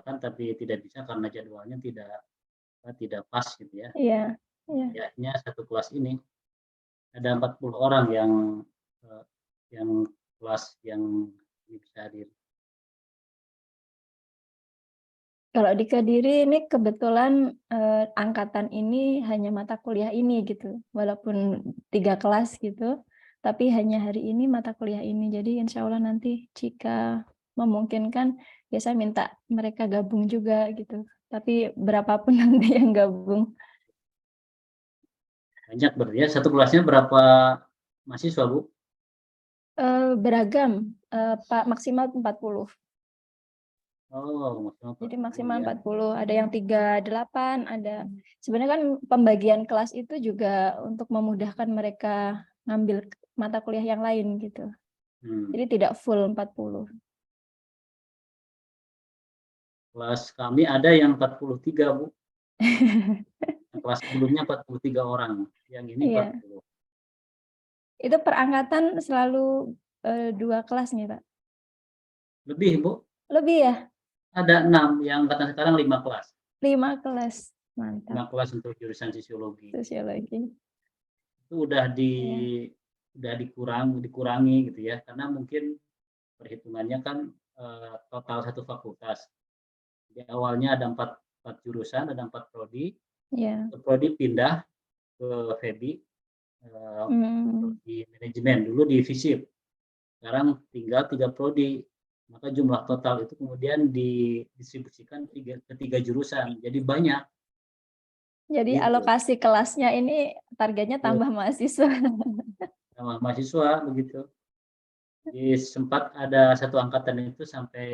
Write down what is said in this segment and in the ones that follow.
keberangkatan tapi tidak bisa karena jadwalnya tidak pas gitu ya. Iya, iya. Ya, akhirnya satu kelas ini ada 40 orang yang kelas yang bisa hadir. Kalau di Kediri ini kebetulan angkatan ini hanya mata kuliah ini gitu, walaupun 3 kelas gitu, tapi hanya hari ini mata kuliah ini. Jadi insya Allah nanti jika memungkinkan, ya saya minta mereka gabung juga gitu. Tapi berapapun nanti yang gabung. Banyak berarti ya, satu kelasnya berapa mahasiswa, Bu? Beragam, Pak, maksimal 40. Oh, maksimal Jadi 40 maksimal ya. 40, ada yang 38, ada. Sebenarnya kan pembagian kelas itu juga untuk memudahkan mereka ngambil mata kuliah yang lain gitu. Jadi tidak full 40. Kelas kami ada yang 43, Bu. Kelas sebelumnya 43 orang, yang ini Iya. 40. Itu per angkatan selalu 2 kelas nih, Pak? Lebih, Bu. Lebih ya? Ada 6, yang angkatan sekarang 5 kelas. 5 kelas, 5 mantap. kelas untuk jurusan sosiologi. Sosiologi. Itu udah Iya. dikurangi gitu ya, karena mungkin perhitungannya kan total satu fakultas. Di awalnya ada 4 jurusan, ada 4 prodi. Iya. Prodi pindah ke FEBI, Hmm. di manajemen, dulu di FISIP. Sekarang tinggal 3 prodi. Maka jumlah total itu kemudian didistribusikan ke 3 jurusan, jadi banyak. Jadi Gitu. alokasi kelasnya ini targetnya tambah mahasiswa. Sama mahasiswa begitu. Jadi sempat ada satu angkatan itu sampai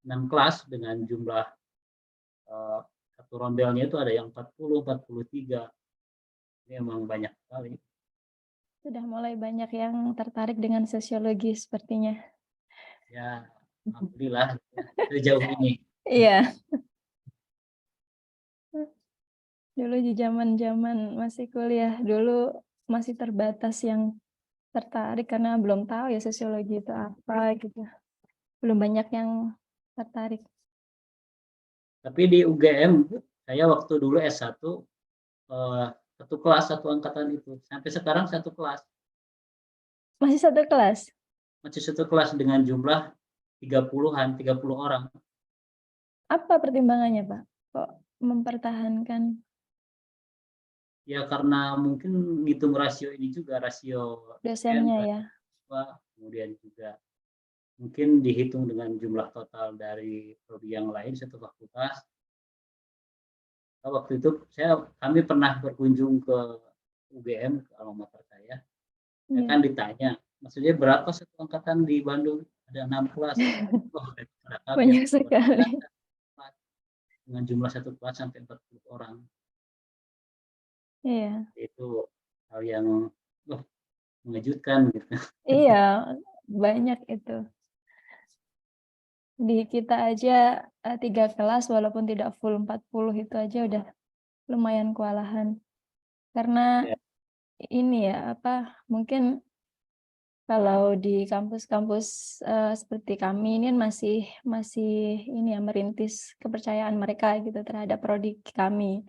6 kelas dengan jumlah satu rondelnya itu ada yang 40, 43. Ini emang banyak sekali. Sudah mulai banyak yang tertarik dengan sosiologi sepertinya. Ya, alhamdulillah ya, sejauh ini. Iya. Dulu di zaman-zaman masih kuliah, dulu masih terbatas yang tertarik karena belum tahu ya sosiologi itu apa gitu. Belum banyak yang tertarik. Tapi di UGM, saya waktu dulu S1, satu kelas, satu angkatan itu. Sampai sekarang satu kelas. Masih satu kelas? Masih satu kelas dengan jumlah 30-an, 30 orang. Apa pertimbangannya, Pak? Kok mempertahankan? Ya karena mungkin ngitung rasio ini juga, rasio dosen, Dosennya ya? rasio siswa, kemudian juga mungkin dihitung dengan jumlah total dari prodi yang lain satu fakultas. Waktu itu kami pernah berkunjung ke UGM, ke alma mater saya. Saya Iya. kan ditanya, maksudnya berapa satu angkatan di Bandung? Ada 6 kelas. Oh, pada kaget. Banyak sekali. Dengan jumlah satu kelas sampai 40 orang. Iya. Itu hal yang mengejutkan gitu. Iya, banyak itu. Di kita aja 3 kelas walaupun tidak full 40 itu aja udah lumayan kewalahan. Karena Ya, ini ya, apa, mungkin kalau di kampus-kampus, seperti kami ini kan masih ini ya, merintis kepercayaan mereka gitu terhadap prodi kami.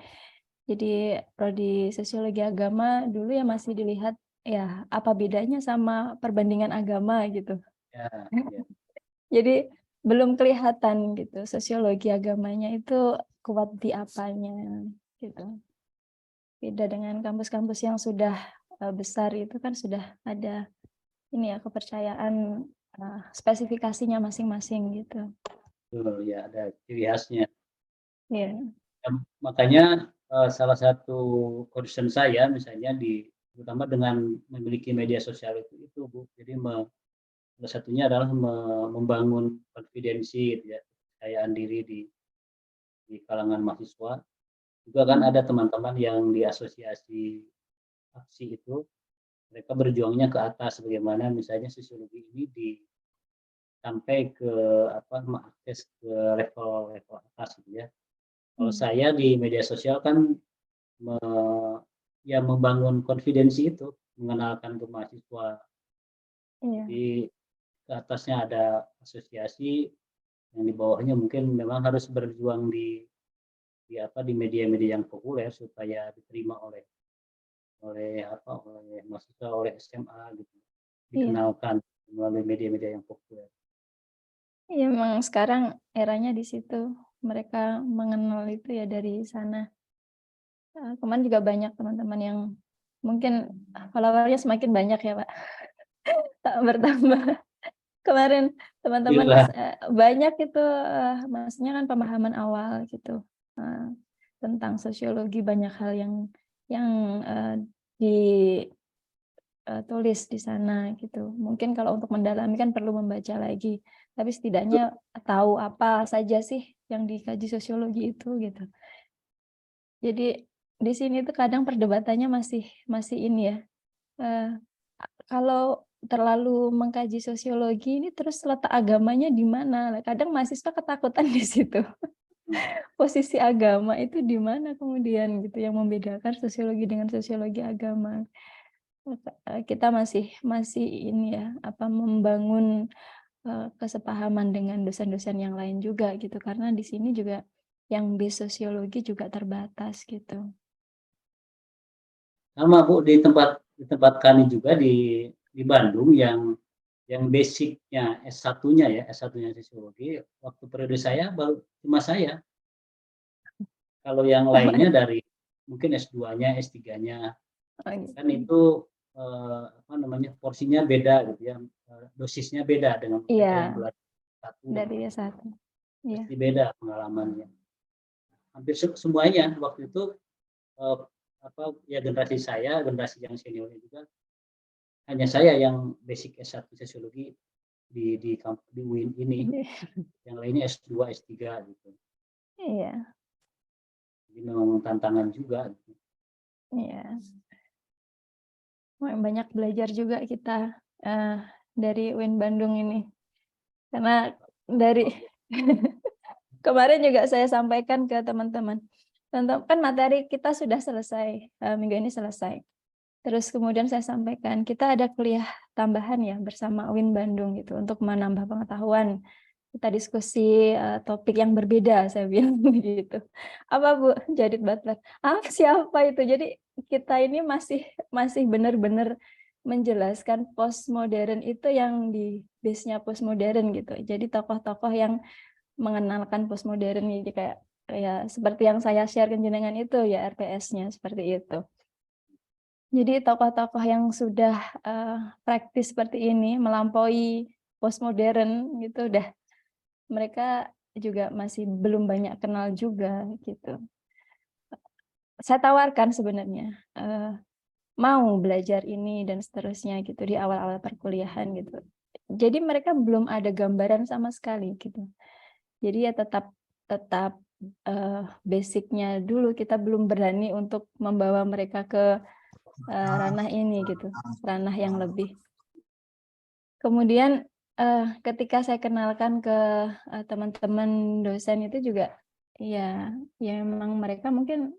Jadi prodi sosiologi agama dulu ya masih dilihat, ya apa bedanya sama perbandingan agama gitu. ya, ya. Jadi belum kelihatan gitu sosiologi agamanya itu kuat di apanya gitu. Beda dengan kampus-kampus yang sudah besar itu kan sudah ada ini ya kepercayaan spesifikasinya masing-masing gitu. Betul, ya ada ciri khasnya. Iya. Ya, makanya salah satu concern saya misalnya terutama dengan memiliki media sosial itu Bu. Jadi salah satunya adalah membangun konfidensi gitu ya, kepercayaan diri di kalangan mahasiswa. Juga kan ada teman-teman yang di asosiasi aksi itu, mereka berjuangnya ke atas bagaimana misalnya sosiologi ini sampai ke mengakses ke level-level atas gitu ya. Kalau saya di media sosial kan me ya membangun konfidensi itu, mengenalkan ke mahasiswa. Iya. Jadi ke atasnya ada asosiasi yang di bawahnya mungkin memang harus berjuang di media-media yang populer supaya diterima oleh oleh mahasiswa, oleh SMA gitu, Iya, dikenalkan melalui media-media yang populer. iya memang sekarang eranya di situ. Mereka mengenal itu ya dari sana. Kemarin juga banyak teman-teman yang mungkin follower-nya semakin banyak ya, Pak, bertambah. Kemarin teman-teman Alhamdulillah. banyak itu, maksudnya kan pemahaman awal gitu, tentang sosiologi banyak hal yang, ditulis di sana gitu. Mungkin kalau untuk mendalami kan perlu membaca lagi, tapi setidaknya tahu apa saja sih yang dikaji sosiologi itu gitu. Jadi di sini tuh kadang perdebatannya masih masih ini ya, eee, kalau terlalu mengkaji sosiologi ini terus letak agamanya di mana? Lah kadang mahasiswa ketakutan di situ. Posisi agama itu di mana kemudian gitu yang membedakan sosiologi dengan sosiologi agama. Kita masih masih ini ya, apa, membangun, kesepahaman dengan dosen-dosen yang lain juga gitu, karena di sini juga yang base sosiologi juga terbatas gitu. Sama Bu, di tempat kami juga di Bandung yang basic-nya S1-nya ya, S1-nya sosiologi, waktu periode saya baru cuma saya. Kalau yang Sama lainnya dari mungkin S2-nya, S3-nya, oh kan gitu. itu, apa namanya, porsinya beda gitu ya, dosisnya beda dengan mereka yang Iya, belajar S1 dari gitu, S1. Iya. pasti beda pengalamannya. Hampir semuanya waktu itu, eee, ya generasi yang seniornya juga, hanya saya yang basic S1 sosiologi di UIN ini, yang lainnya S2, S3 gitu. Iya, Jadi memang tantangan juga gitu. iya. Banyak belajar juga kita, dari UIN Bandung ini. Karena dari kemarin juga saya sampaikan ke teman-teman, kan materi kita sudah selesai, minggu ini selesai. Terus kemudian saya sampaikan, kita ada kuliah tambahan ya bersama UIN Bandung gitu untuk menambah pengetahuan. Kita diskusi, topik yang berbeda saya bilang begitu. "Apa Bu?" Jadid Butler, "Ah, siapa itu?" Jadi kita ini masih masih benar-benar menjelaskan postmodern itu yang di base-nya postmodern gitu. Jadi tokoh-tokoh yang mengenalkan postmodern, jadi kayak kayak seperti yang saya share ke jenengan itu ya RPS-nya seperti itu. Jadi tokoh-tokoh yang sudah, praktis seperti ini melampaui postmodern gitu udah mereka juga masih belum banyak kenal juga gitu. Saya tawarkan sebenarnya, mau belajar ini dan seterusnya gitu di awal-awal perkuliahan gitu. Jadi mereka belum ada gambaran sama sekali gitu. Jadi ya tetap tetap, basic dulu kita belum berani untuk membawa mereka ke, ranah ini gitu, ranah yang lebih. Kemudian, ketika saya kenalkan ke, teman-teman dosen itu juga, ya ya memang mereka mungkin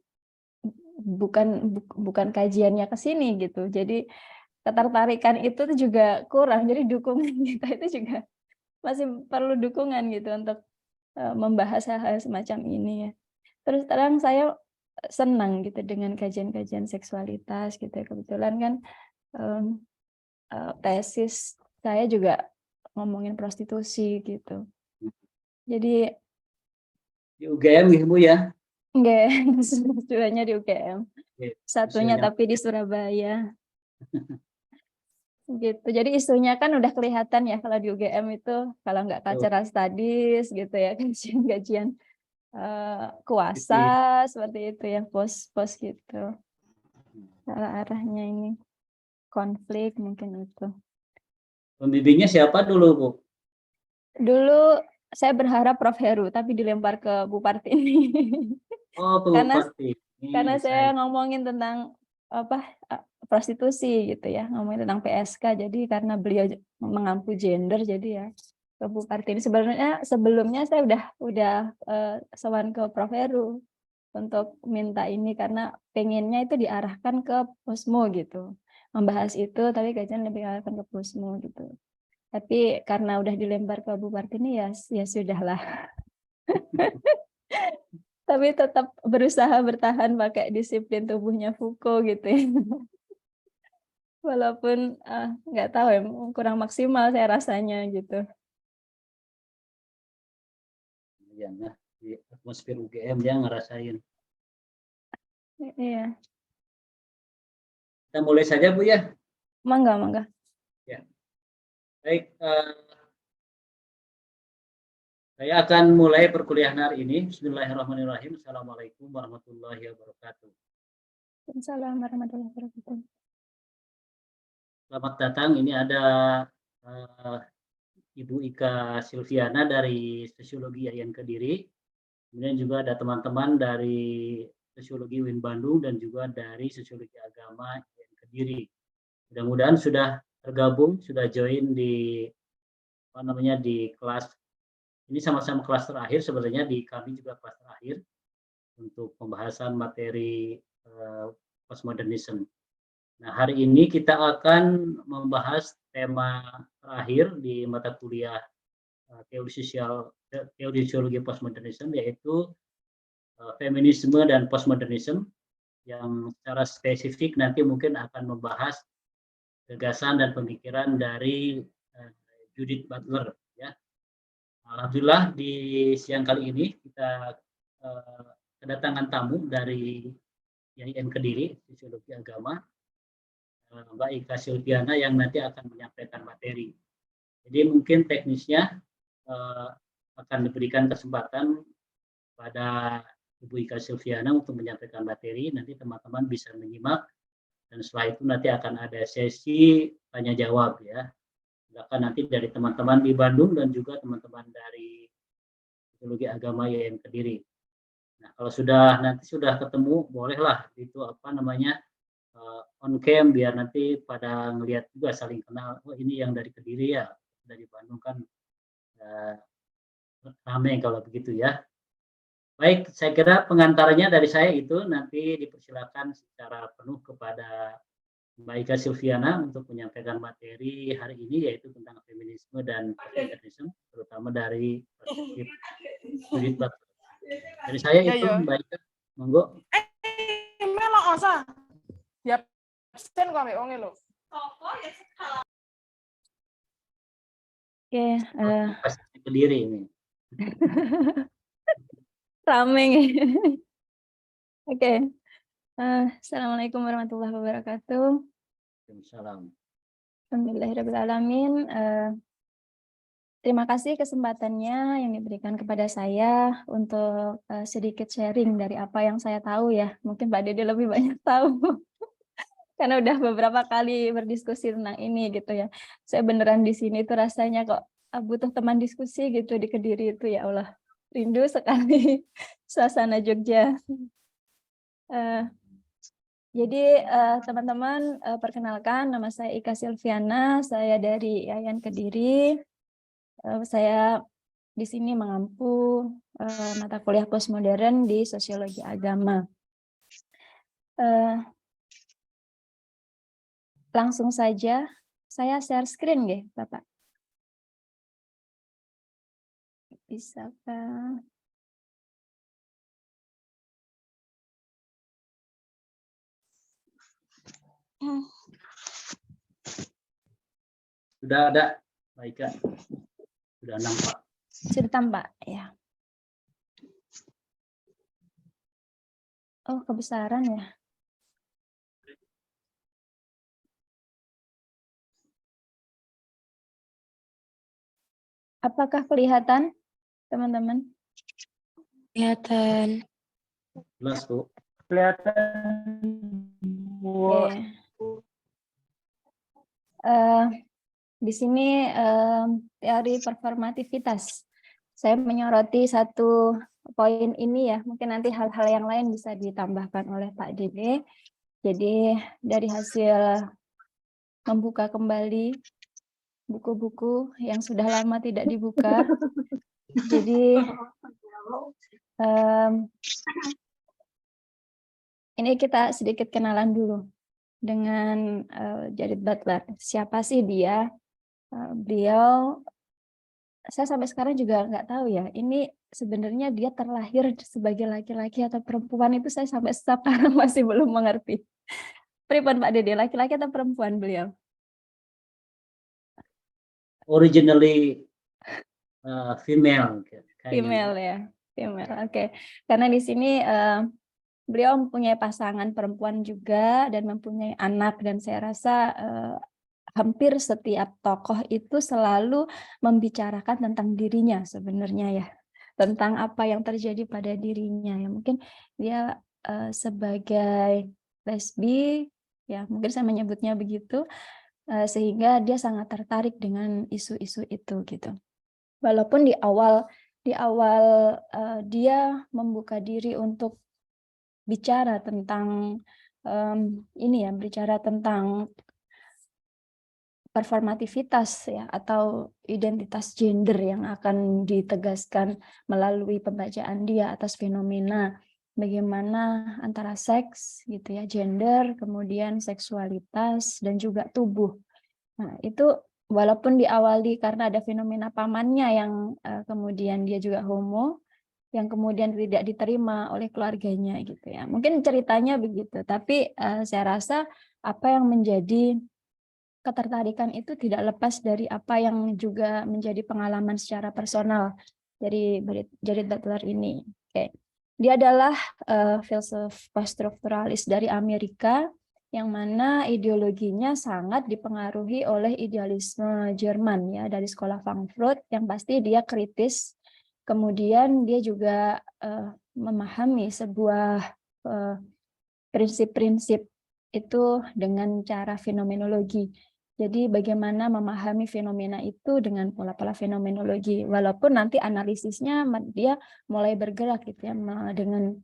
bukan kajiannya ke sini gitu. Jadi ketertarikan itu tuh juga kurang, jadi dukungan kita itu juga masih perlu dukungan gitu untuk, membahas hal-hal semacam ini ya. Terus terang saya, senang gitu dengan kajian-kajian seksualitas gitu ya, kebetulan kan, mmm, tesis saya juga ngomongin prostitusi gitu. Jadi Di UGM gitu Bu ya? enggak, S2-nya di UGM, Oke, satunya usianya tapi di Surabaya, gitu. Jadi isunya kan udah kelihatan ya kalau di UGM itu, kalau nggak tuh, cultural studies gitu ya, kajian-kajian, kuasa jadi seperti itu ya, pos-pos gitu, arah-arahnya ini, konflik mungkin itu. pembimbingnya siapa dulu Bu? Dulu saya berharap Prof. Heru, tapi dilempar ke Bu Partini. Oh Bu Karena Partini, Karena saya saya ngomongin tentang, apa, prostitusi gitu ya, ngomongin tentang PSK, jadi karena beliau mengampu gender, jadi ya ke Bu Kartini. Sebenarnya sebelumnya saya udah, sowan ke Prof. Heru untuk minta ini, karena pengennya itu diarahkan ke Posmo gitu. Membahas itu, tapi kajian lebih diarahkan ke Posmo gitu. Tapi karena udah dilempar ke Bu Partini ya sudahlah. Tapi tetap berusaha bertahan pakai disiplin tubuhnya Foucault gitu ya. Walaupun nggak tahu ya, kurang maksimal saya rasanya gitu. Ya, nah, di atmosfer UGM dia ngerasain. Iya, Kita mulai saja Bu ya. mangga. Ya, baik. Saya akan mulai perkuliahan hari ini. Bismillahirrahmanirrahim. Assalamualaikum warahmatullahi wabarakatuh. Assalamualaikum warahmatullahi wabarakatuh. Selamat datang. Ini ada Ibu Ika Silviana dari Sosiologi IAIN Kediri. Kemudian juga ada teman-teman dari Sosiologi UIN Bandung dan juga dari Sosiologi Agama IAIN Kediri. Mudah-mudahan sudah tergabung, sudah join di di kelas. Ini sama-sama kelas terakhir sebenarnya, di kami juga kelas terakhir untuk pembahasan materi postmodernism. Nah, hari ini kita akan membahas tema terakhir di mata kuliah teori sosiologi postmodernism, yaitu feminisme dan postmodernism, yang secara spesifik nanti mungkin akan membahas gagasan dan pemikiran dari Judith Butler. Ya. Alhamdulillah di siang kali ini kita kedatangan tamu dari IAIN Kediri, Sosiologi Agama, Mbak Ika Silviana, yang nanti akan menyampaikan materi. Jadi mungkin teknisnya akan diberikan kesempatan pada Ibu Ika Silviana untuk menyampaikan materi. Nanti teman-teman bisa menyimak, dan setelah itu nanti akan ada sesi tanya jawab ya. Silakan nanti dari teman-teman di Bandung dan juga teman-teman dari Sosiologi Agama IAIN Kediri. Nah, kalau nanti sudah ketemu, bolehlah itu on cam, biar nanti pada ngelihat juga, saling kenal. Oh, ini yang dari Kediri ya, dari Bandung kan ramai kalau begitu ya. Baik, saya kira pengantarnya dari saya itu, nanti dipersilakan secara penuh kepada Mbak Ika Silviana untuk menyampaikan materi hari ini, yaitu tentang feminisme dan postmodernisme, terutama dari perspektif Judith Butler. Dari saya itu, Mbak Ika, monggo. Melok osa. Ya, sen kok wong lho. Oke, Pasti Kediri ini. rame nih. Oke. Assalamualaikum warahmatullahi wabarakatuh. Waalaikumsalam. Alhamdulillahirrahmanirrahim. Terima kasih kesempatannya yang diberikan kepada saya untuk sedikit sharing dari apa yang saya tahu ya. Mungkin Pak Dede lebih banyak tahu. Karena udah beberapa kali berdiskusi tentang ini gitu ya. Saya beneran di sini tuh rasanya kok butuh teman diskusi gitu di Kediri itu, ya Allah. Rindu sekali suasana Jogja. Jadi teman-teman, perkenalkan, nama saya Ika Silviana, saya dari IAIN Kediri. Saya di sini mengampu mata kuliah postmodern di Sosiologi Agama. Langsung saja, saya share screen nggih, Bapak. Bisakah? Sudah ada, Mbak Ika. Sudah nampak. Sudah tampak, ya. Oh, kebesaran ya. Apakah kelihatan, teman-teman? Kelihatan. Jelas, Bu. Kelihatan. Oke. Di sini teori performativitas. Saya menyoroti satu poin ini ya, mungkin nanti hal-hal yang lain bisa ditambahkan oleh Pak Dede. Jadi dari hasil membuka kembali buku-buku yang sudah lama tidak dibuka, jadi ini kita sedikit kenalan dulu dengan Judith Butler. Siapa sih dia? Beliau, saya sampai sekarang juga nggak tahu ya, ini sebenarnya dia terlahir sebagai laki-laki atau perempuan, itu saya sampai sekarang masih belum mengerti. Pripun Pak Dede, laki-laki atau perempuan beliau? Originally female kayaknya. Female ya, female. Oke. Karena di sini beliau mempunyai pasangan perempuan juga dan mempunyai anak, dan saya rasa hampir setiap tokoh itu selalu membicarakan tentang dirinya sebenarnya ya, tentang apa yang terjadi pada dirinya ya. Mungkin dia sebagai lesbi ya, mungkin saya menyebutnya begitu, sehingga dia sangat tertarik dengan isu-isu itu gitu. Walaupun di awal dia membuka diri untuk bicara tentang ini ya, bicara tentang performativitas ya, atau identitas gender yang akan ditegaskan melalui pembacaan dia atas fenomena bagaimana antara seks gitu ya, gender, kemudian seksualitas dan juga tubuh. Nah, itu walaupun diawali karena ada fenomena pamannya yang kemudian dia juga homo, yang kemudian tidak diterima oleh keluarganya gitu ya. Mungkin ceritanya begitu, tapi saya rasa apa yang menjadi ketertarikan itu tidak lepas dari apa yang juga menjadi pengalaman secara personal dari Judith Butler ini. Oke. Dia adalah filsuf poststrukturalis dari Amerika, yang mana ideologinya sangat dipengaruhi oleh idealisme Jerman ya, dari sekolah Frankfurt, yang pasti dia kritis. Kemudian dia juga memahami sebuah prinsip-prinsip itu dengan cara fenomenologi. Jadi bagaimana memahami fenomena itu dengan pola-pola fenomenologi. Walaupun nanti analisisnya dia mulai bergerak gitu ya, dengan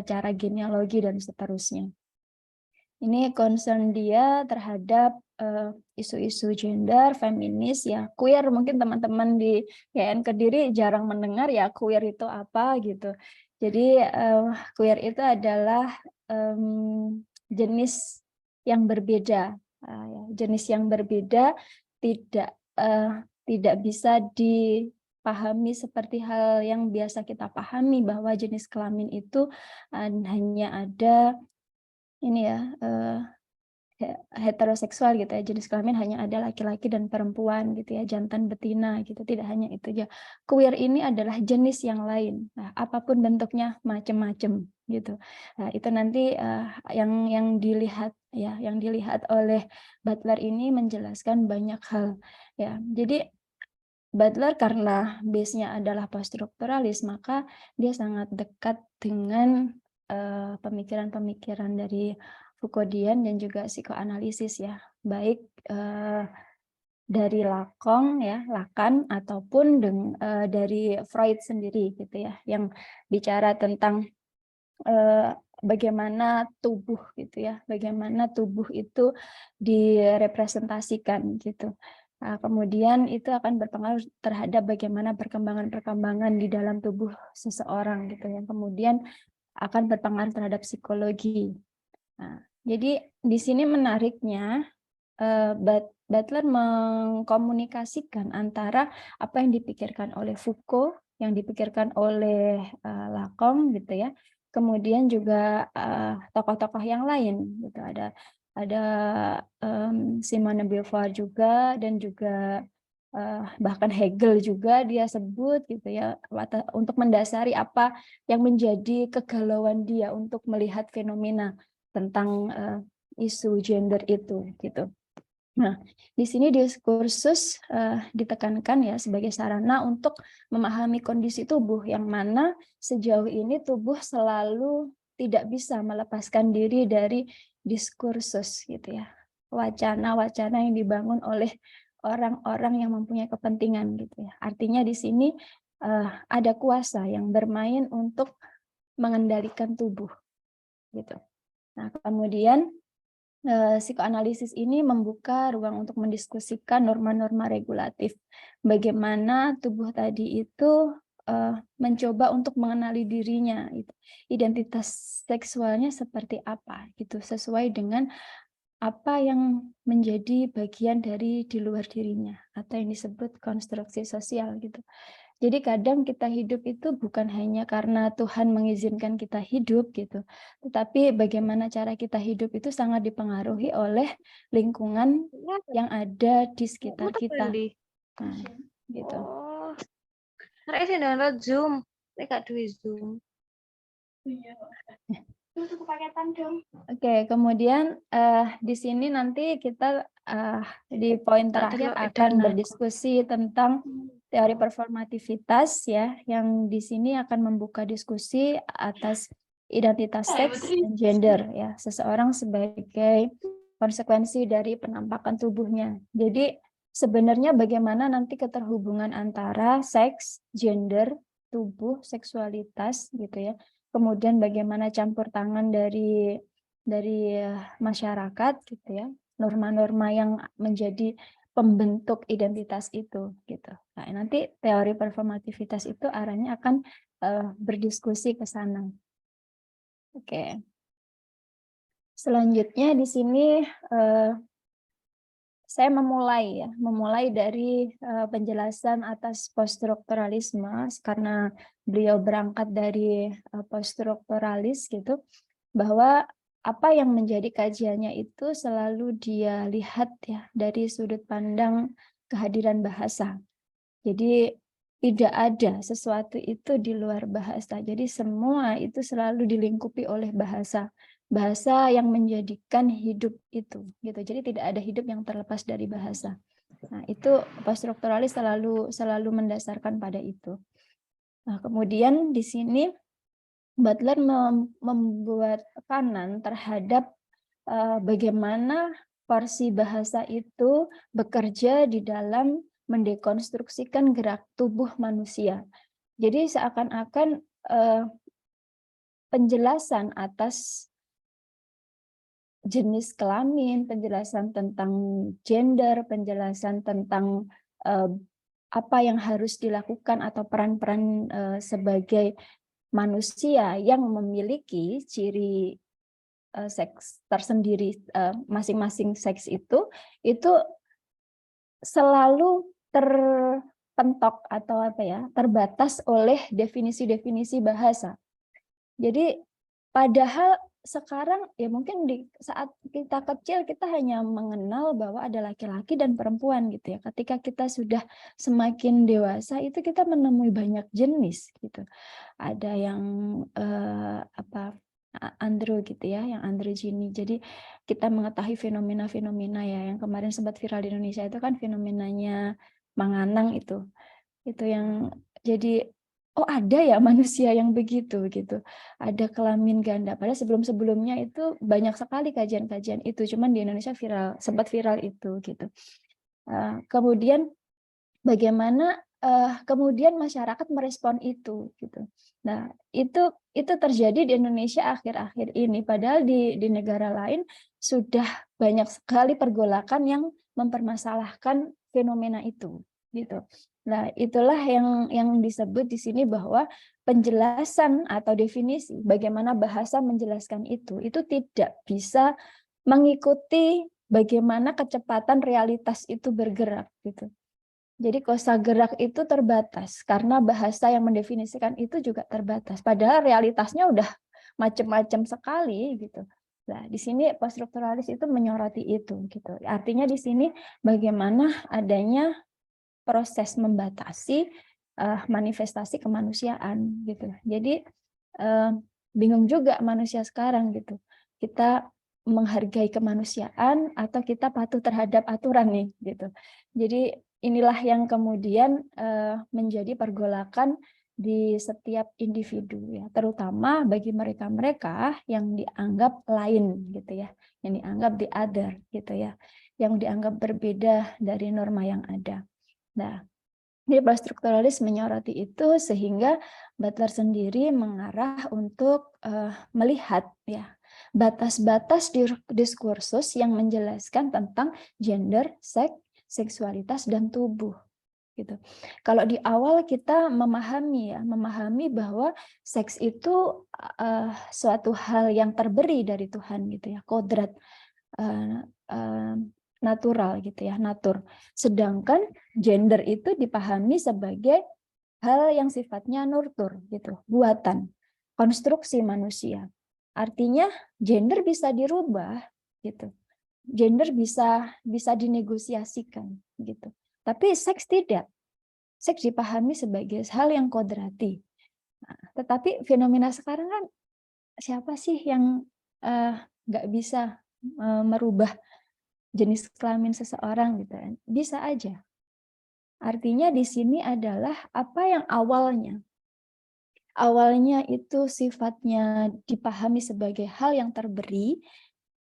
cara genealogi dan seterusnya. Ini concern dia terhadap isu-isu gender, feminis ya, queer. Mungkin teman-teman di YN Kediri jarang mendengar ya queer itu apa gitu. Jadi queer itu adalah jenis yang berbeda, jenis yang berbeda, tidak bisa dipahami seperti hal yang biasa kita pahami, bahwa jenis kelamin itu hanya ada ini ya, heteroseksual gitu ya, jenis kelamin hanya ada laki-laki dan perempuan gitu ya, jantan betina gitu, tidak hanya itu aja. Queer ini adalah jenis yang lain, nah, apapun bentuknya macam-macam gitu. Nah, itu nanti yang dilihat ya, yang dilihat oleh Butler ini menjelaskan banyak hal ya. Jadi Butler karena base-nya adalah poststrukturalis, maka dia sangat dekat dengan pemikiran-pemikiran dari Foucauldian dan juga psikoanalisis ya, baik dari Lacan ataupun dari Freud sendiri gitu ya, yang bicara tentang bagaimana tubuh gitu ya, bagaimana tubuh itu direpresentasikan gitu. Nah, kemudian itu akan berpengaruh terhadap bagaimana perkembangan-perkembangan di dalam tubuh seseorang gitu, yang kemudian akan berpengaruh terhadap psikologi. Nah, jadi di sini menariknya Butler mengkomunikasikan antara apa yang dipikirkan oleh Foucault, yang dipikirkan oleh Lacan gitu ya, kemudian juga tokoh-tokoh yang lain gitu, ada Simone de Beauvoir juga, dan juga bahkan Hegel juga dia sebut gitu ya, untuk mendasari apa yang menjadi kegalauan dia untuk melihat fenomena tentang isu gender itu gitu. Nah, di sini diskursus ditekankan ya sebagai sarana untuk memahami kondisi tubuh, yang mana sejauh ini tubuh selalu tidak bisa melepaskan diri dari diskursus gitu ya, wacana-wacana yang dibangun oleh orang-orang yang mempunyai kepentingan gitu ya. Artinya di sini ada kuasa yang bermain untuk mengendalikan tubuh gitu. Nah, kemudian psikoanalisis ini membuka ruang untuk mendiskusikan norma-norma regulatif. Bagaimana tubuh tadi itu mencoba untuk mengenali dirinya, identitas seksualnya seperti apa, gitu, sesuai dengan apa yang menjadi bagian dari di luar dirinya atau yang disebut konstruksi sosial gitu. Jadi kadang kita hidup itu bukan hanya karena Tuhan mengizinkan kita hidup gitu, tetapi bagaimana cara kita hidup itu sangat dipengaruhi oleh lingkungan yang ada di sekitar kita. Nah, gitu. Oh, karena sih download Zoom, mereka duit Zoom. Oke, kemudian di sini nanti kita di poin terakhir akan berdiskusi tentang teori performativitas ya, yang di sini akan membuka diskusi atas identitas seks dan gender ya, seseorang sebagai konsekuensi dari penampakan tubuhnya. Jadi sebenarnya bagaimana nanti keterhubungan antara seks, gender, tubuh, seksualitas gitu ya. Kemudian bagaimana campur tangan dari masyarakat gitu ya, norma-norma yang menjadi pembentuk identitas itu gitu. Nah, nanti teori performativitas itu arahnya akan berdiskusi ke sana. Oke. Selanjutnya di sini saya memulai dari penjelasan atas poststrukturalisme karena beliau berangkat dari poststrukturalis gitu, bahwa apa yang menjadi kajiannya itu selalu dia lihat ya dari sudut pandang kehadiran bahasa. Jadi tidak ada sesuatu itu di luar bahasa. Jadi semua itu selalu dilingkupi oleh bahasa. Bahasa yang menjadikan hidup itu gitu. Jadi tidak ada hidup yang terlepas dari bahasa. Nah, itu poststrukturalis selalu mendasarkan pada itu. Nah, kemudian di sini Butler membuat tekanan terhadap bagaimana porsi bahasa itu bekerja di dalam mendekonstruksikan gerak tubuh manusia. Jadi seakan-akan penjelasan atas jenis kelamin, penjelasan tentang gender, penjelasan tentang apa yang harus dilakukan atau peran-peran sebagai manusia yang memiliki ciri seks tersendiri, masing-masing seks itu selalu terpentok atau terbatas oleh definisi-definisi bahasa. Jadi padahal sekarang ya mungkin di saat kita kecil kita hanya mengenal bahwa ada laki-laki dan perempuan gitu ya. Ketika kita sudah semakin dewasa itu kita menemui banyak jenis gitu. Ada yang andro gitu ya, yang androgyny. Jadi kita mengetahui fenomena-fenomena ya yang kemarin sempat viral di Indonesia itu kan fenomenanya Manganang itu yang jadi oh ada ya manusia yang begitu gitu. Ada kelamin ganda. Padahal sebelum-sebelumnya itu banyak sekali kajian-kajian itu. Cuman di Indonesia sempat viral itu gitu. Kemudian bagaimana kemudian masyarakat merespon itu gitu. Nah, itu terjadi di Indonesia akhir-akhir ini. Padahal di negara lain sudah banyak sekali pergolakan yang mempermasalahkan fenomena itu gitu. Nah, itulah yang disebut di sini bahwa penjelasan atau definisi bagaimana bahasa menjelaskan itu tidak bisa mengikuti bagaimana kecepatan realitas itu bergerak gitu. Jadi kosa gerak itu terbatas karena bahasa yang mendefinisikan itu juga terbatas. Padahal realitasnya udah macam-macam sekali gitu. Nah, di sini poststrukturalis itu menyoroti itu gitu. Artinya di sini bagaimana adanya proses membatasi manifestasi kemanusiaan gitu. Jadi bingung juga manusia sekarang gitu. Kita menghargai kemanusiaan atau kita patuh terhadap aturan nih gitu. Jadi inilah yang kemudian menjadi pergolakan di setiap individu ya, terutama bagi mereka-mereka yang dianggap lain gitu ya, yang dianggap the other gitu ya, yang dianggap berbeda dari norma yang ada. Nah, di poststrukturalis menyoroti itu sehingga Butler sendiri mengarah untuk melihat ya batas-batas diskursus yang menjelaskan tentang gender, seks, seksualitas dan tubuh gitu. Kalau di awal kita memahami bahwa seks itu suatu hal yang terberi dari Tuhan gitu ya, kodrat natural gitu ya, natur. Sedangkan gender itu dipahami sebagai hal yang sifatnya nurtur gitu, buatan, konstruksi manusia. Artinya gender bisa dirubah gitu. Gender bisa dinegosiasikan gitu. Tapi seks tidak. Seks dipahami sebagai hal yang kodrati. Nah, tetapi fenomena sekarang kan siapa sih yang nggak bisa merubah jenis kelamin seseorang gitu kan? Bisa aja. Artinya di sini adalah apa yang awalnya itu sifatnya dipahami sebagai hal yang terberi,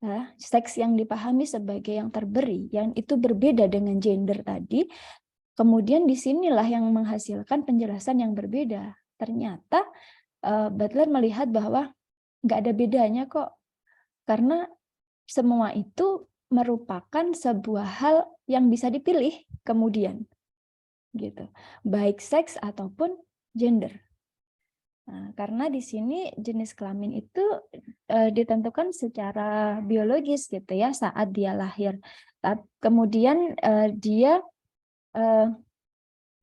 ya, seks yang dipahami sebagai yang terberi, yang itu berbeda dengan gender tadi. Kemudian disinilah yang menghasilkan penjelasan yang berbeda. Ternyata Butler melihat bahwa nggak ada bedanya kok, karena semua itu merupakan sebuah hal yang bisa dipilih kemudian, gitu, baik seks ataupun gender. Nah, karena di sini jenis kelamin itu ditentukan secara biologis gitu ya saat dia lahir. Kemudian dia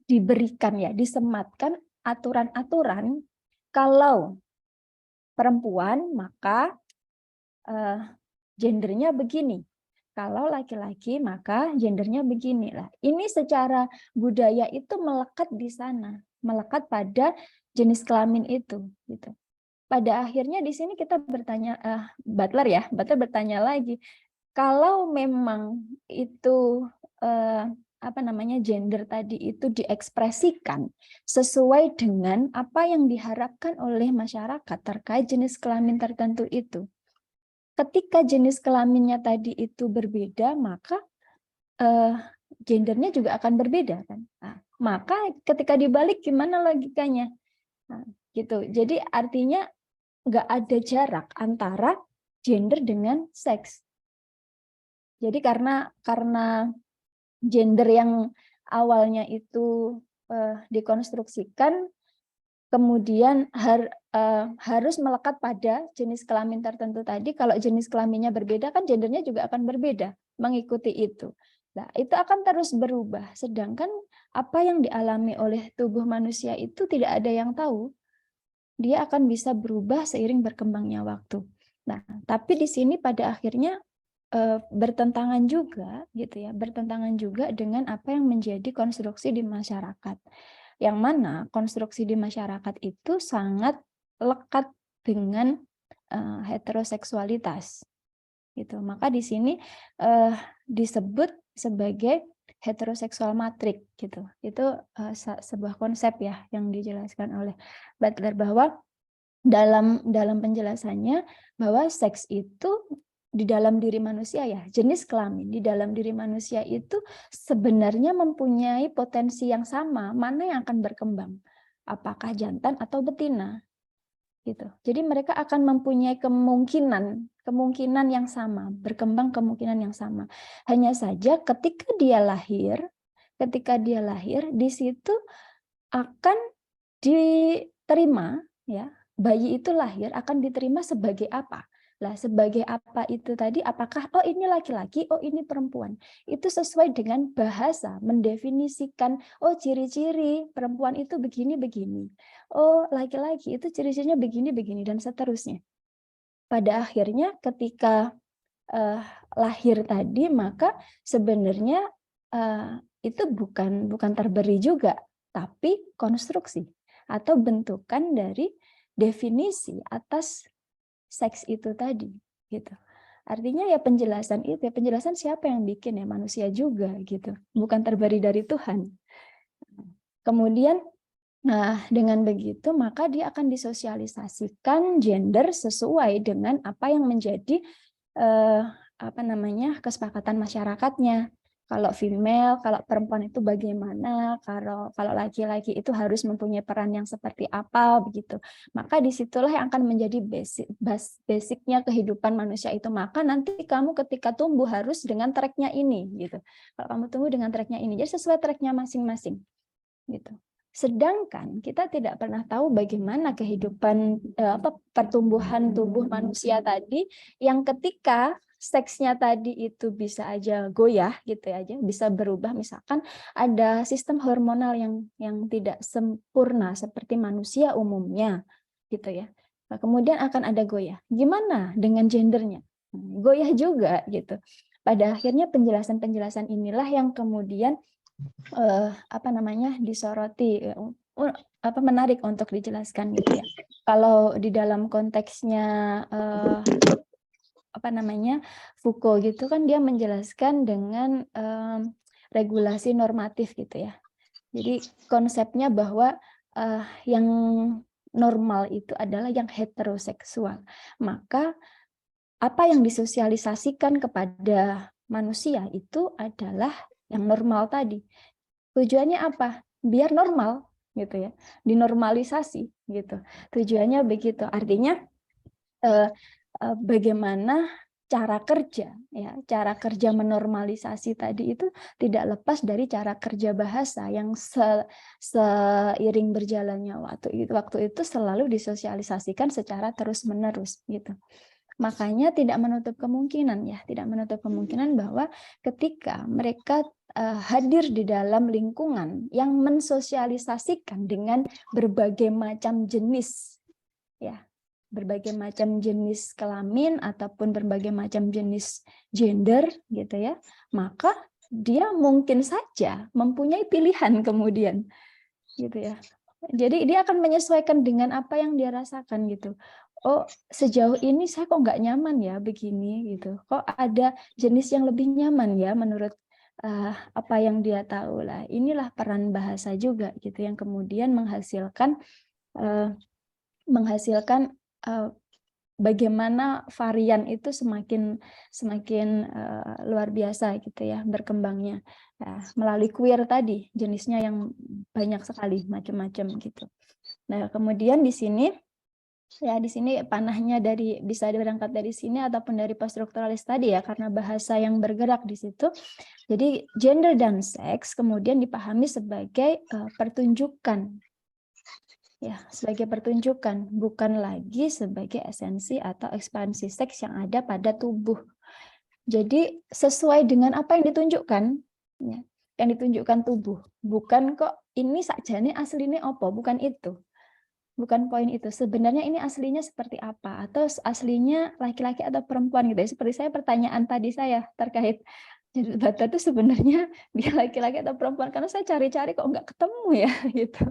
diberikan ya, disematkan aturan-aturan kalau perempuan maka gendernya begini. Kalau laki-laki maka gendernya begini lah. Ini secara budaya itu melekat di sana, melekat pada jenis kelamin itu gitu. Pada akhirnya di sini kita bertanya Butler bertanya lagi, kalau memang itu gender tadi itu diekspresikan sesuai dengan apa yang diharapkan oleh masyarakat terkait jenis kelamin tertentu itu. Ketika jenis kelaminnya tadi itu berbeda, maka gendernya juga akan berbeda kan. Nah, maka ketika dibalik gimana logikanya? Nah, gitu. Jadi artinya nggak ada jarak antara gender dengan seks. Jadi karena gender yang awalnya itu dikonstruksikan kemudian harus melekat pada jenis kelamin tertentu tadi. Kalau jenis kelaminnya berbeda kan gendernya juga akan berbeda mengikuti itu. Nah, itu akan terus berubah. Sedangkan apa yang dialami oleh tubuh manusia itu tidak ada yang tahu. Dia akan bisa berubah seiring berkembangnya waktu. Nah, tapi di sini pada akhirnya bertentangan juga gitu ya, bertentangan juga dengan apa yang menjadi konstruksi di masyarakat. Yang mana konstruksi di masyarakat itu sangat lekat dengan heteroseksualitas. Gitu. Maka di sini disebut sebagai heteroseksual matrik gitu. Itu sebuah konsep ya yang dijelaskan oleh Butler bahwa dalam penjelasannya bahwa seks itu di dalam diri manusia ya, jenis kelamin di dalam diri manusia itu sebenarnya mempunyai potensi yang sama, mana yang akan berkembang, apakah jantan atau betina, gitu. Jadi mereka akan mempunyai kemungkinan yang sama, berkembang kemungkinan yang sama. Hanya saja ketika dia lahir di situ akan diterima ya, bayi itu lahir akan diterima sebagai apa? Lah, sebagai apa itu tadi? Apakah oh ini laki-laki, oh ini perempuan? Itu sesuai dengan bahasa mendefinisikan oh ciri-ciri perempuan itu begini-begini. Oh, laki-laki itu ciri-cirinya begini-begini dan seterusnya. Pada akhirnya ketika lahir tadi maka sebenarnya itu bukan terberi juga, tapi konstruksi atau bentukan dari definisi atas seks itu tadi gitu. Artinya ya penjelasan siapa yang bikin ya, manusia juga gitu, bukan terberi dari Tuhan. Kemudian dengan begitu maka dia akan disosialisasikan gender sesuai dengan apa yang menjadi kesepakatan masyarakatnya. Kalau female, kalau perempuan itu bagaimana, kalau laki-laki itu harus mempunyai peran yang seperti apa begitu. Maka disitulah yang akan menjadi basicnya kehidupan manusia itu. Maka nanti kamu ketika tumbuh harus dengan tracknya ini gitu. Kalau kamu tumbuh dengan tracknya ini, jadi sesuai tracknya masing-masing gitu. Sedangkan kita tidak pernah tahu bagaimana kehidupan pertumbuhan tubuh manusia tadi yang ketika seksnya tadi itu bisa aja goyah gitu aja, bisa berubah, misalkan ada sistem hormonal yang tidak sempurna seperti manusia umumnya gitu ya. Nah, kemudian akan ada goyah. Gimana dengan gendernya? Goyah juga gitu. Pada akhirnya penjelasan-penjelasan inilah yang kemudian disoroti, menarik untuk dijelaskan gitu ya. Kalau di dalam konteksnya Foucault gitu kan dia menjelaskan dengan regulasi normatif gitu ya. Jadi konsepnya bahwa yang normal itu adalah yang heteroseksual. Maka apa yang disosialisasikan kepada manusia itu adalah yang normal tadi. Tujuannya apa? Biar normal gitu ya, dinormalisasi gitu. Tujuannya begitu. Artinya bagaimana cara kerja ya, cara kerja menormalisasi tadi itu tidak lepas dari cara kerja bahasa yang seiring berjalannya waktu itu selalu disosialisasikan secara terus-menerus gitu. Makanya tidak menutup kemungkinan bahwa ketika mereka hadir di dalam lingkungan yang mensosialisasikan dengan berbagai macam jenis ya, berbagai macam jenis kelamin ataupun berbagai macam jenis gender gitu ya, maka dia mungkin saja mempunyai pilihan kemudian gitu ya. Jadi dia akan menyesuaikan dengan apa yang dia rasakan gitu. Oh, sejauh ini saya kok nggak nyaman ya begini gitu. Kok ada jenis yang lebih nyaman ya menurut apa yang dia tahu lah. Inilah peran bahasa juga gitu yang kemudian menghasilkan bagaimana varian itu semakin luar biasa gitu ya berkembangnya melalui queer tadi, jenisnya yang banyak sekali macam-macam gitu. Nah, kemudian di sini panahnya bisa berangkat dari sini ataupun dari poststrukturalis tadi ya, karena bahasa yang bergerak di situ. Jadi gender dan seks kemudian dipahami sebagai pertunjukan. Ya, sebagai pertunjukan, bukan lagi sebagai esensi atau ekspansi seks yang ada pada tubuh. Jadi sesuai dengan apa yang ditunjukkan, ya, yang ditunjukkan tubuh. Bukan kok ini sakjane aslinya apa, bukan itu. Bukan poin itu. Sebenarnya ini aslinya seperti apa, atau aslinya laki-laki atau perempuan gitu ya. Seperti pertanyaan tadi saya terkait gender bata itu sebenarnya dia laki-laki atau perempuan, karena saya cari-cari kok nggak ketemu ya gitu.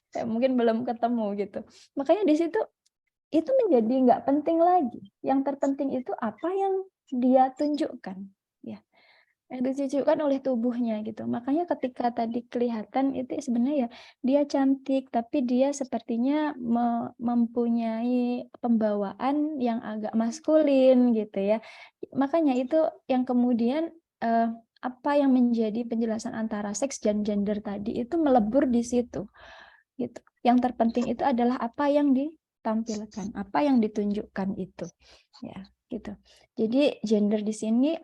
Mungkin belum ketemu gitu. Makanya di situ itu menjadi nggak penting lagi. Yang terpenting itu apa yang dia tunjukkan, ya, yang ditunjukkan oleh tubuhnya gitu. Makanya ketika tadi kelihatan itu sebenarnya ya dia cantik, tapi dia sepertinya mempunyai pembawaan yang agak maskulin gitu ya. Makanya itu yang kemudian apa yang menjadi penjelasan antara seks dan gender tadi itu melebur di situ. Gitu. Yang terpenting itu adalah apa yang ditampilkan, apa yang ditunjukkan itu, ya, gitu. Jadi gender di sini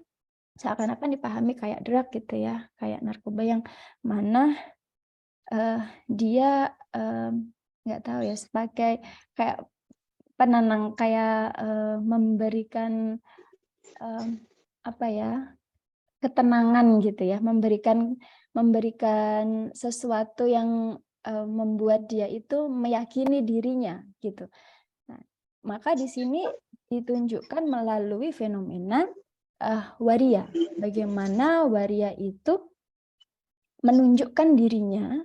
seakan-akan dipahami kayak drug gitu ya, kayak narkoba yang mana dia nggak tahu ya, sebagai kayak penenang, kayak memberikan ketenangan gitu ya, memberikan sesuatu yang membuat dia itu meyakini dirinya gitu. Nah, maka di sini ditunjukkan melalui fenomena waria. Bagaimana waria itu menunjukkan dirinya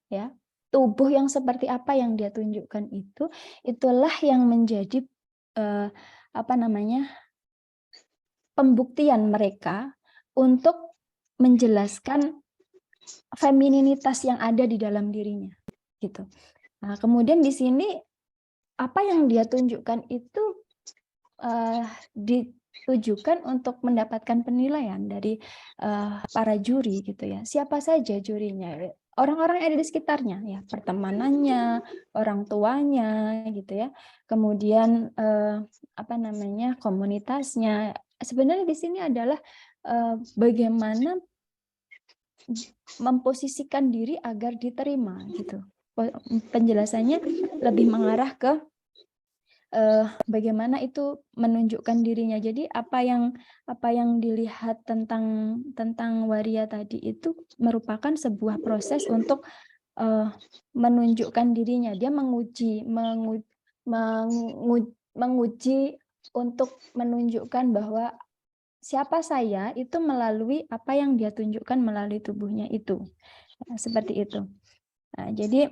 ya, tubuh yang seperti apa yang dia tunjukkan itu, itulah yang menjadi pembuktian mereka untuk menjelaskan femininitas yang ada di dalam dirinya gitu. Nah, kemudian di sini apa yang dia tunjukkan itu ditujukan untuk mendapatkan penilaian dari para juri gitu ya. Siapa saja jurinya? Orang-orang yang ada di sekitarnya ya, pertemanannya, orang tuanya gitu ya. Kemudian komunitasnya. Sebenarnya di sini adalah bagaimana memposisikan diri agar diterima gitu. Penjelasannya lebih mengarah ke bagaimana itu menunjukkan dirinya. Jadi apa yang dilihat tentang waria tadi itu merupakan sebuah proses untuk menunjukkan dirinya. Dia menguji untuk menunjukkan bahwa siapa saya itu melalui apa yang dia tunjukkan melalui tubuhnya itu. Nah, seperti itu. Nah, jadi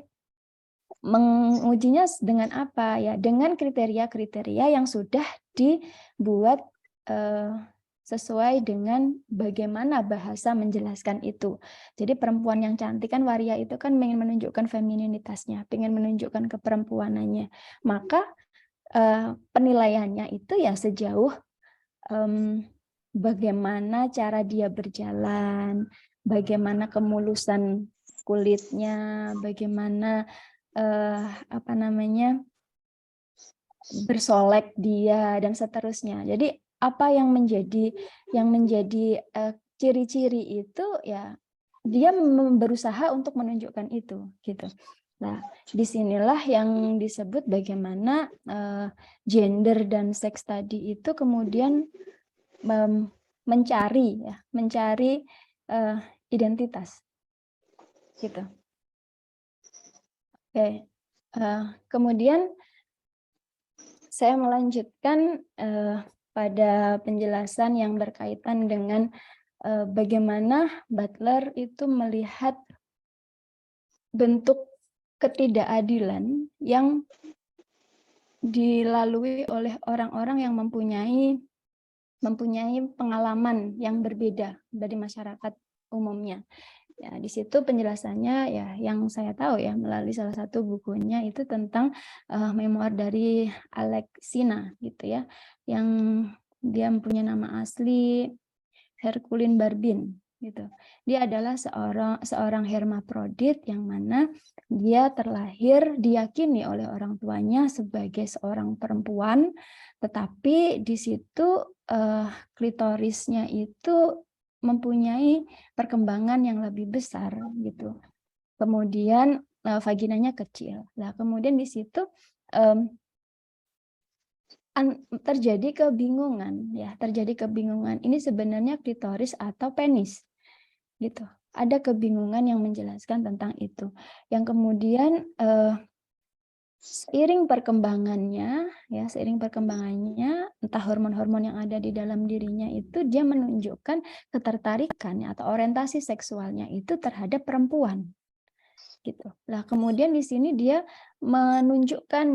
mengujinya dengan apa ya? Dengan kriteria-kriteria yang sudah dibuat sesuai dengan bagaimana bahasa menjelaskan itu. Jadi perempuan yang cantik kan waria itu kan ingin menunjukkan femininitasnya, ingin menunjukkan keperempuanannya. Maka penilaiannya itu ya sejauh bagaimana cara dia berjalan, bagaimana kemulusan kulitnya, bagaimana bersolek dia dan seterusnya. Jadi apa yang menjadi ciri-ciri itu ya dia berusaha untuk menunjukkan itu gitu. Nah, disinilah yang disebut bagaimana gender dan seks tadi itu kemudian mencari identitas gitu. Oke. Kemudian saya melanjutkan pada penjelasan yang berkaitan dengan bagaimana Butler itu melihat bentuk ketidakadilan yang dilalui oleh orang-orang yang mempunyai pengalaman yang berbeda dari masyarakat umumnya. Ya, di situ penjelasannya ya yang saya tahu ya melalui salah satu bukunya itu tentang memoir dari Alexina gitu ya, yang dia mempunyai nama asli Herculine Barbin gitu. Dia adalah seorang hermaprodit yang mana dia terlahir diyakini oleh orang tuanya sebagai seorang perempuan, tetapi di situ klitorisnya itu mempunyai perkembangan yang lebih besar gitu. Kemudian vaginanya kecil. Nah, kemudian di situ terjadi kebingungan ya, ini sebenarnya klitoris atau penis gitu. Ada kebingungan yang menjelaskan tentang itu. Yang kemudian seiring perkembangannya entah hormon-hormon yang ada di dalam dirinya itu dia menunjukkan ketertarikan atau orientasi seksualnya itu terhadap perempuan gitu. Nah, kemudian di sini dia menunjukkan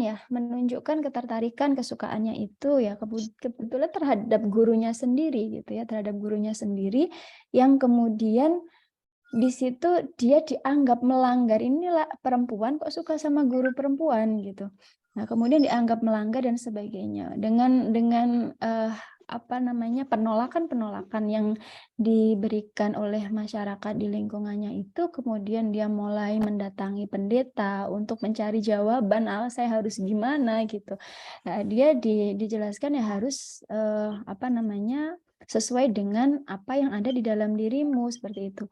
ketertarikan kesukaannya itu ya kebetulan terhadap gurunya sendiri gitu ya, yang kemudian di situ dia dianggap melanggar, inilah perempuan kok suka sama guru perempuan gitu. Nah, kemudian dianggap melanggar dan sebagainya dengan penolakan yang diberikan oleh masyarakat di lingkungannya itu, kemudian dia mulai mendatangi pendeta untuk mencari jawaban, saya harus gimana gitu. Nah, dia dijelaskan ya harus sesuai dengan apa yang ada di dalam dirimu seperti itu.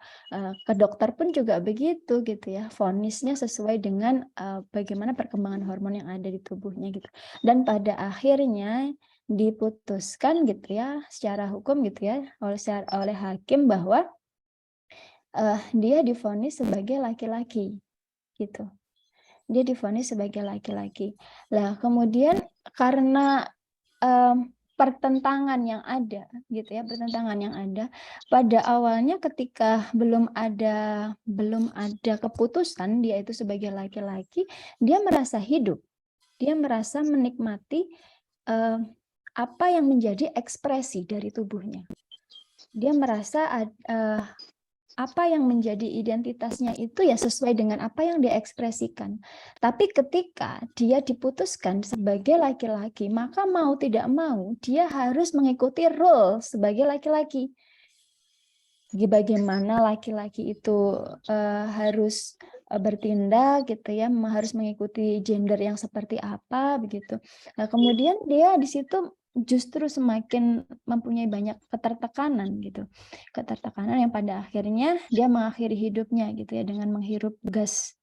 Ke dokter pun juga begitu gitu ya, vonisnya sesuai dengan bagaimana perkembangan hormon yang ada di tubuhnya gitu. Dan pada akhirnya diputuskan gitu ya secara hukum gitu ya oleh hakim bahwa dia divonis sebagai laki-laki gitu. Dia divonis sebagai laki-laki. Lah kemudian karena pertentangan yang ada gitu ya, pada awalnya ketika belum ada keputusan dia itu sebagai laki-laki, dia merasa hidup, dia merasa menikmati apa yang menjadi ekspresi dari tubuhnya. Dia merasa apa yang menjadi identitasnya itu ya sesuai dengan apa yang dia ekspresikan. Tapi ketika dia diputuskan sebagai laki-laki, maka mau tidak mau dia harus mengikuti role sebagai laki-laki. Bagaimana laki-laki itu harus bertindak gitu ya, harus mengikuti gender yang seperti apa begitu. Nah, kemudian dia di situ justru semakin mempunyai banyak ketertekanan gitu. Ketertekanan yang pada akhirnya dia mengakhiri hidupnya gitu ya dengan menghirup gas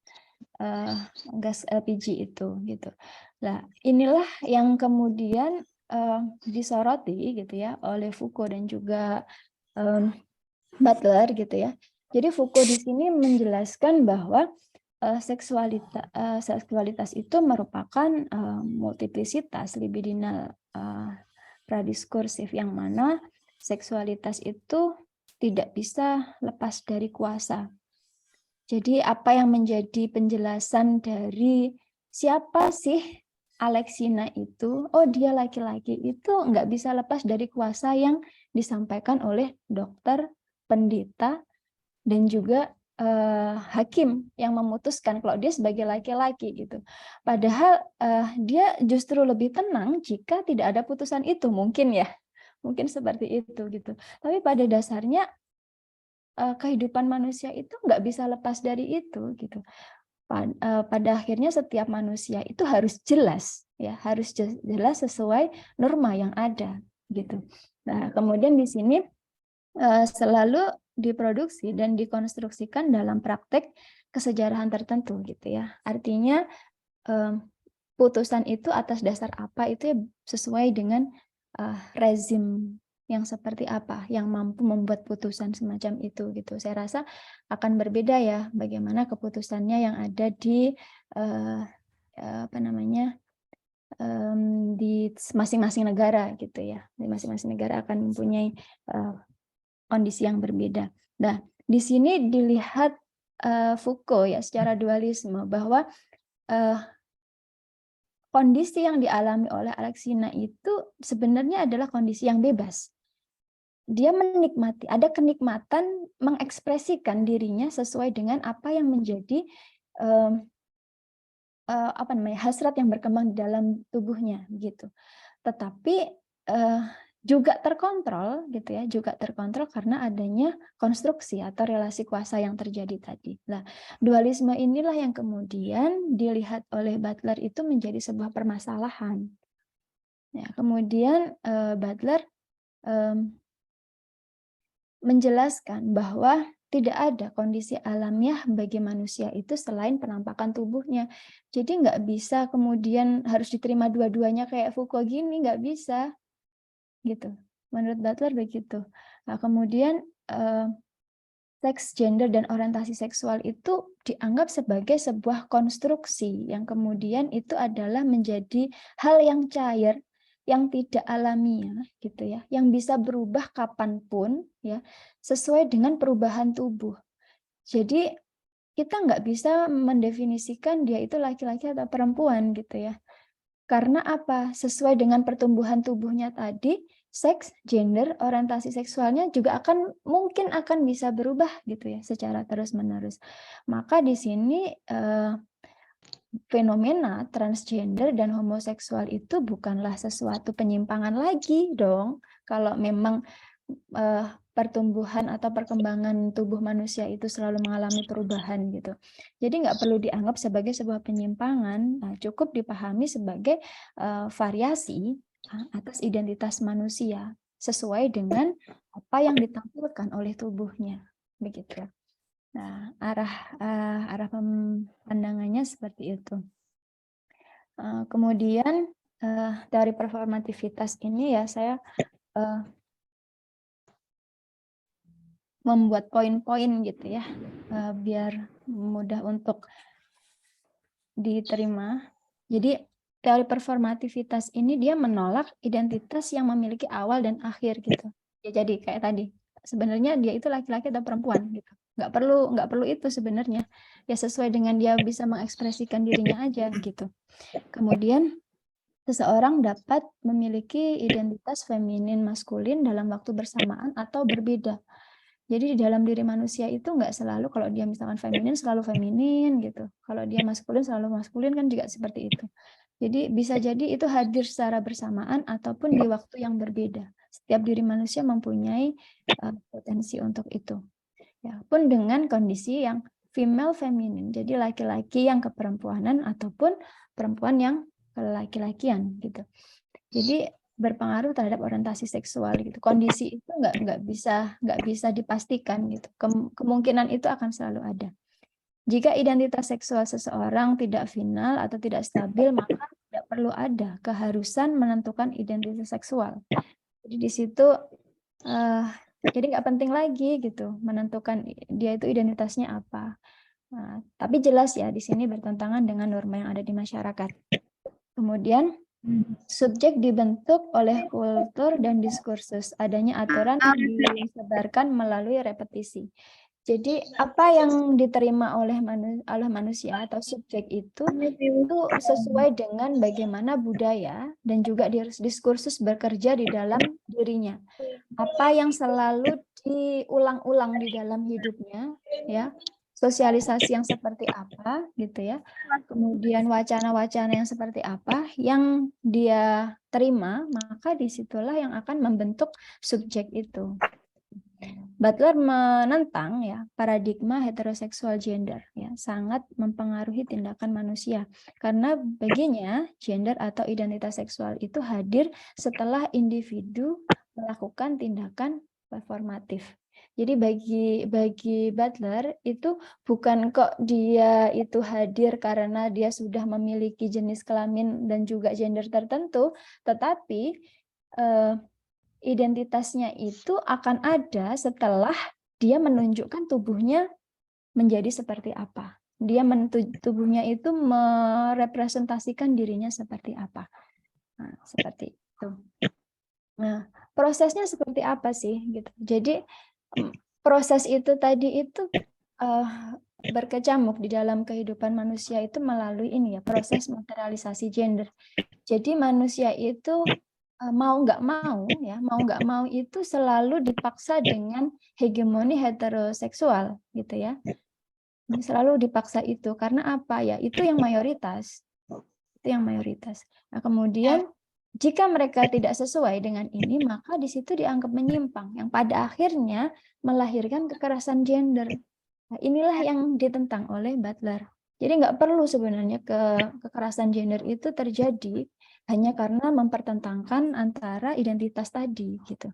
gas LPG itu gitu. Nah, inilah yang kemudian disoroti gitu ya oleh Foucault dan juga Butler gitu ya. Jadi Foucault di sini menjelaskan bahwa seksualitas itu merupakan multiplisitas libidinal pradiskursif, yang mana seksualitas itu tidak bisa lepas dari kuasa. Jadi apa yang menjadi penjelasan dari siapa sih Alexina itu? Oh, dia laki-laki, itu nggak bisa lepas dari kuasa yang disampaikan oleh dokter, pendeta, dan juga hakim yang memutuskan kalau dia sebagai laki-laki gitu. Padahal dia justru lebih tenang jika tidak ada putusan itu, mungkin ya, mungkin seperti itu gitu. Tapi pada dasarnya kehidupan manusia itu nggak bisa lepas dari itu gitu. Pada akhirnya setiap manusia itu harus jelas ya, harus jelas sesuai norma yang ada gitu. Nah, kemudian di sini selalu diproduksi dan dikonstruksikan dalam praktek kesejarahan tertentu gitu ya. Artinya putusan itu atas dasar apa itu ya sesuai dengan rezim yang seperti apa yang mampu membuat putusan semacam itu gitu. Saya rasa akan berbeda ya bagaimana keputusannya yang ada di di masing-masing negara gitu ya. Di masing-masing negara akan mempunyai kondisi yang berbeda. Nah, di sini dilihat Foucault ya secara dualisme bahwa kondisi yang dialami oleh Alexina itu sebenarnya adalah kondisi yang bebas. Dia menikmati, ada kenikmatan mengekspresikan dirinya sesuai dengan apa yang menjadi hasrat yang berkembang di dalam tubuhnya gitu. Tetapi juga terkontrol gitu ya, juga terkontrol karena adanya konstruksi atau relasi kuasa yang terjadi tadi. Nah, dualisme inilah yang kemudian dilihat oleh Butler itu menjadi sebuah permasalahan. Ya, kemudian Butler menjelaskan bahwa tidak ada kondisi alamiah bagi manusia itu selain penampakan tubuhnya. Jadi nggak bisa kemudian harus diterima dua-duanya kayak Foucault gini, nggak bisa. Gitu. Menurut Butler begitu. Nah, kemudian seks, gender, dan orientasi seksual itu dianggap sebagai sebuah konstruksi yang kemudian itu adalah menjadi hal yang cair, yang tidak alamiah gitu ya, yang bisa berubah kapanpun ya, sesuai dengan perubahan tubuh. Jadi kita nggak bisa mendefinisikan dia itu laki-laki atau perempuan gitu ya. Karena apa? Sesuai dengan pertumbuhan tubuhnya tadi, seks, gender, orientasi seksualnya juga mungkin akan bisa berubah gitu ya secara terus-menerus. Maka di sini fenomena transgender dan homoseksual itu bukanlah sesuatu penyimpangan lagi dong. Kalau memang pertumbuhan atau perkembangan tubuh manusia itu selalu mengalami perubahan gitu. Jadi nggak perlu dianggap sebagai sebuah penyimpangan, cukup dipahami sebagai variasi atas identitas manusia sesuai dengan apa yang ditampilkan oleh tubuhnya, begitu. Nah, arah pandangannya seperti itu. Kemudian dari performativitas ini ya saya membuat poin-poin gitu ya, biar mudah untuk diterima. Jadi teori performativitas ini dia menolak identitas yang memiliki awal dan akhir gitu. Ya, jadi kayak tadi, sebenarnya dia itu laki-laki atau perempuan gitu. Nggak perlu itu sebenarnya. Ya sesuai dengan dia bisa mengekspresikan dirinya aja gitu. Kemudian seseorang dapat memiliki identitas feminin maskulin dalam waktu bersamaan atau berbeda. Jadi di dalam diri manusia itu nggak selalu kalau dia misalkan feminin selalu feminin gitu. Kalau dia maskulin selalu maskulin kan juga seperti itu. Jadi bisa jadi itu hadir secara bersamaan ataupun di waktu yang berbeda. Setiap diri manusia mempunyai potensi untuk itu. Ya, pun dengan kondisi yang female feminin. Jadi laki-laki yang keperempuanan ataupun perempuan yang kelaki-lakian gitu. Jadi berpengaruh terhadap orientasi seksual gitu. Kondisi itu nggak bisa dipastikan gitu. Kemungkinan itu akan selalu ada. Jika identitas seksual seseorang tidak final atau tidak stabil, maka tidak perlu ada keharusan menentukan identitas seksual. Jadi di situ jadi nggak penting lagi gitu menentukan dia itu identitasnya apa. Nah, tapi jelas ya di sini bertentangan dengan norma yang ada di masyarakat. Kemudian subjek dibentuk oleh kultur dan diskursus. Adanya aturan disebarkan melalui repetisi. Jadi apa yang diterima oleh manusia atau subjek itu sesuai dengan bagaimana budaya dan juga diskursus bekerja di dalam dirinya. Apa yang selalu diulang-ulang di dalam hidupnya, ya, sosialisasi yang seperti apa, gitu ya. Kemudian wacana-wacana yang seperti apa yang dia terima, maka disitulah yang akan membentuk subjek itu. Butler menentang ya paradigma heteroseksual gender ya, sangat mempengaruhi tindakan manusia karena baginya gender atau identitas seksual itu hadir setelah individu melakukan tindakan performatif. Jadi bagi Butler itu bukan kok dia itu hadir karena dia sudah memiliki jenis kelamin dan juga gender tertentu, tetapi identitasnya itu akan ada setelah dia menunjukkan tubuhnya menjadi seperti apa. Tubuhnya itu merepresentasikan dirinya seperti apa. Nah, seperti itu. Nah, prosesnya seperti apa sih gitu. Jadi proses itu tadi itu berkecamuk di dalam kehidupan manusia itu melalui ini ya, proses materialisasi gender. Jadi manusia itu mau nggak mau itu selalu dipaksa dengan hegemoni heteroseksual gitu ya. Selalu dipaksa itu karena apa ya? Itu yang mayoritas. Itu yang mayoritas. Nah, kemudian jika mereka tidak sesuai dengan ini, maka di situ dianggap menyimpang yang pada akhirnya melahirkan kekerasan gender. Nah, inilah yang ditentang oleh Butler. Jadi nggak perlu sebenarnya kekerasan gender itu terjadi hanya karena mempertentangkan antara identitas tadi gitu.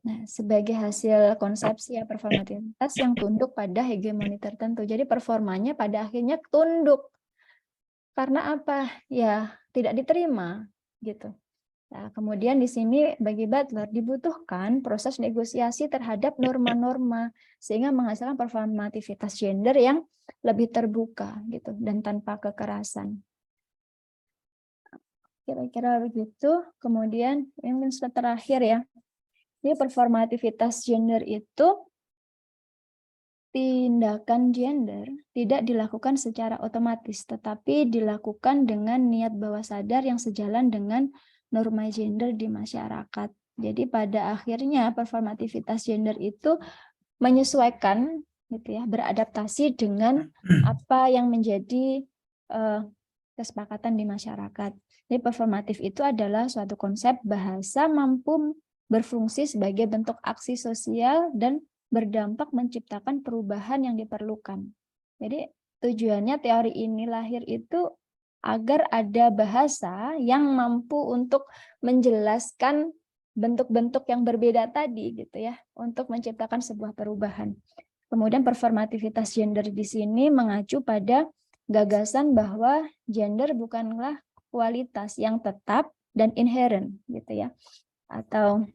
Nah, sebagai hasil konsepsi ya performativitas yang tunduk pada hegemoni tertentu. Jadi performanya pada akhirnya tunduk. Karena apa? Ya, tidak diterima gitu. Nah, kemudian di sini bagi Butler dibutuhkan proses negosiasi terhadap norma-norma sehingga menghasilkan performativitas gender yang lebih terbuka gitu dan tanpa kekerasan. Kira-kira begitu. Kemudian yang terakhir ya. Jadi performativitas gender itu tindakan gender tidak dilakukan secara otomatis tetapi dilakukan dengan niat bawah sadar yang sejalan dengan norma gender di masyarakat. Jadi pada akhirnya performativitas gender itu menyesuaikan gitu ya, beradaptasi dengan apa yang menjadi kesepakatan di masyarakat. Jadi performatif itu adalah suatu konsep bahasa mampu berfungsi sebagai bentuk aksi sosial dan berdampak menciptakan perubahan yang diperlukan. Jadi tujuannya teori ini lahir itu agar ada bahasa yang mampu untuk menjelaskan bentuk-bentuk yang berbeda tadi gitu ya, untuk menciptakan sebuah perubahan. Kemudian performativitas gender di sini mengacu pada gagasan bahwa gender bukanlah kualitas yang tetap dan inherent gitu ya. Atau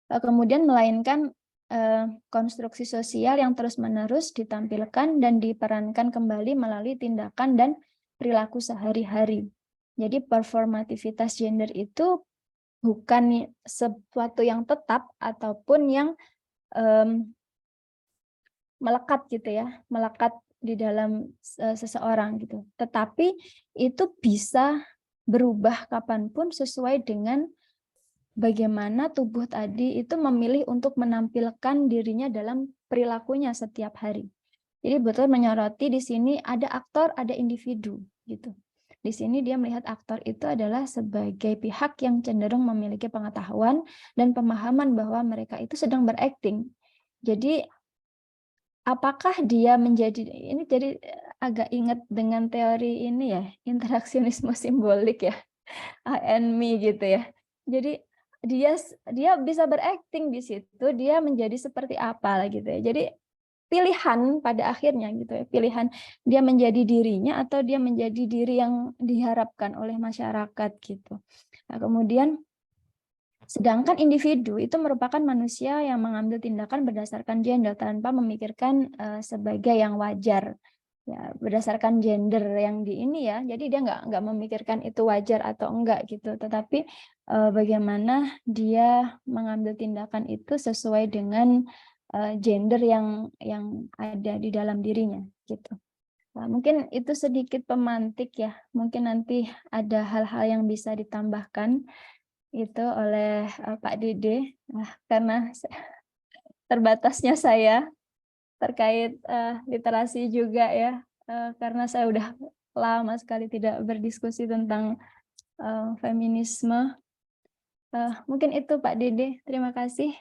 kemudian melainkan konstruksi sosial yang terus-menerus ditampilkan dan diperankan kembali melalui tindakan dan perilaku sehari-hari. Jadi performativitas gender itu bukan sesuatu yang tetap ataupun yang melekat gitu ya, melekat di dalam seseorang gitu. Tetapi itu bisa berubah kapanpun sesuai dengan bagaimana tubuh tadi itu memilih untuk menampilkan dirinya dalam perilakunya setiap hari. Jadi betul menyoroti di sini ada aktor, ada individu gitu. Di sini dia melihat aktor itu adalah sebagai pihak yang cenderung memiliki pengetahuan dan pemahaman bahwa mereka itu sedang berakting. Jadi apakah dia menjadi, ini jadi agak ingat dengan teori ini ya, interaksionisme simbolik ya, I and me gitu ya. Jadi dia bisa berakting di situ, dia menjadi seperti apa lah gitu ya. Jadi pilihan pada akhirnya gitu ya, pilihan dia menjadi dirinya atau dia menjadi diri yang diharapkan oleh masyarakat gitu. Nah, kemudian sedangkan individu itu merupakan manusia yang mengambil tindakan berdasarkan gender tanpa memikirkan sebagai yang wajar. Ya, berdasarkan gender yang di ini ya, jadi dia nggak memikirkan itu wajar atau enggak gitu, tetapi bagaimana dia mengambil tindakan itu sesuai dengan gender yang ada di dalam dirinya gitu. Nah, mungkin itu sedikit pemantik ya, mungkin nanti ada hal-hal yang bisa ditambahkan itu oleh Pak Dede. Nah, karena terbatasnya saya terkait literasi juga ya, karena saya udah lama sekali tidak berdiskusi tentang feminisme. Mungkin itu Pak Dede, terima kasih.